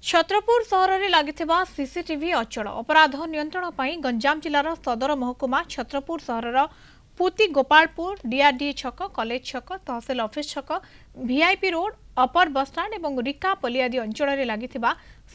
छत्रपुर सहर में लगी सीसीटीवी अचल अपराध नियंत्रण पर गंजाम जिलार सदर महकुमा छत्रपुर सहर पुती गोपालपुर डीआरडी छक कॉलेज छक तहसिल ऑफिस छक वीआईपी रोड अपर बसस्टाण्ड और रिका पल्ली आदि अंचल में लगी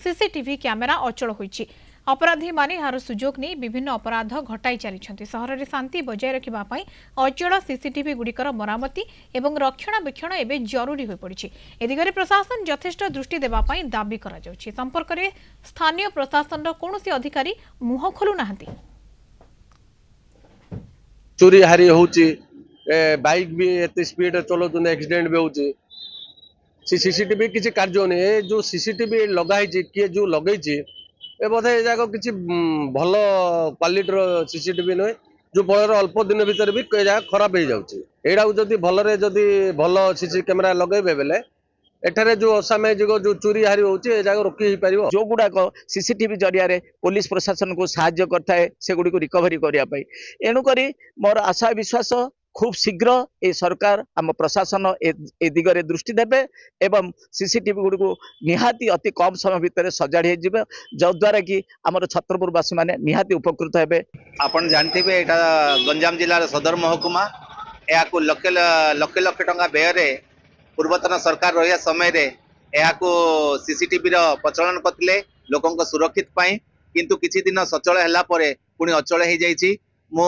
सीसीटीवी कैमेरा अचल होईछि। अपराधी माने यार सुजोग नहीं विभिन्न अपराध घटाई चली सहर में शांति बजाय रखापी अचल सीसीटीवी गुड़िकर मरामती और रक्षणाबेक्षण एवं जरूरी हो पड़ी। ए दिगरे प्रशासन यथेष्ट दृष्टि देवाई दाबी करा संपर्क में स्थानीय प्रशासन कौन अधिकारी मुह खोलु नाहंती। चोरी हारी होची बाइक भी एत स्पीड चलाउछन एक्सीडेंट भी होची सीसीटीवी किसी कार्य नहीं जो सीसीटीवी लगाई किए जो लगेची ए बोधे जाक किसी भल क्वालिटी सीसीटीवी नुहे जो फल अल्प दिन भीतर भी खराब हो जाऊँगी भलरे जदि भल सीसी कैमेरा लगेबे बेले एठारे जो असामाजिक जो चोरी हारी होची ए जाक रोकी पार जो गुड़ाक सीसीटीवी जरिया पुलिस प्रशासन को साहाय्य करता से गुड़ी को रिकवरी करने एणुक मोर आशा विश्वास खूब शीघ्र ए सरकार आम प्रशासन ए दिगरे दृष्टि देबे एवं सीसीटीवी गुड़ी को निहाती अति कम समय भितर सजाड़ी जद्वारा कि आमर छत्रपुरवासी माने निहाती उपकृत हेबे। आपण जानते एटा गंजाम जिलार सदर महकुमा या लक्ष लक्ष टंका व्यय पूर्वतन सरकार रहा समय सीसीटीवी प्रचलन करते लोकों सुरक्षित पाई किंतु किछि दिन सचल है पुणी अचल हो जाइए। मो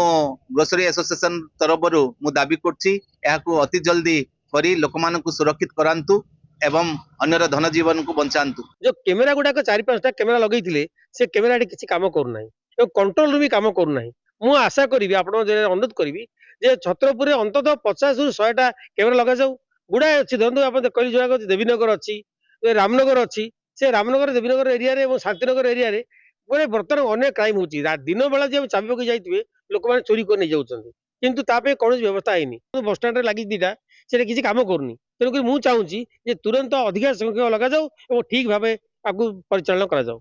ग्रोसरी एसोसिएशन तरफ मु दाबी करछि अति जल्दी करी लोक मानक सुरक्षित करांतु एवं अन्यर धन जीवन को बंचातु। जो कैमेरा गुड़ाक 4-5टा कैमेरा लगे से कैमेरा किसी काम करूना कंट्रोल रूम भी काम करूना। मु आशा करी आप अनुरोध करी छत्रपुर अंतत 50 ରୁ 100टा कैमेरा लगा जाऊ गुड़ाए अच्छी धरतु आप कहली देवीनगर अच्छी रामनगर अच्छी से रामनगर देवीनगर एरिया शांतिनगर एरिया गोटे बर्तमान अनेक क्राइम होची दिन बेला जो चाबी पकई जाइए लोक मैंने चोरी कर नहीं जाऊँगी किंतु तापे कौन व्यवस्था है बसस्टाण्ड लगी दीटा से किसी काम करूनी तेणुक मुझे चाहूँगी तुरंत अधिक संख्यक लगा जाऊ और ठीक भाव परिचालन करा जाऊ।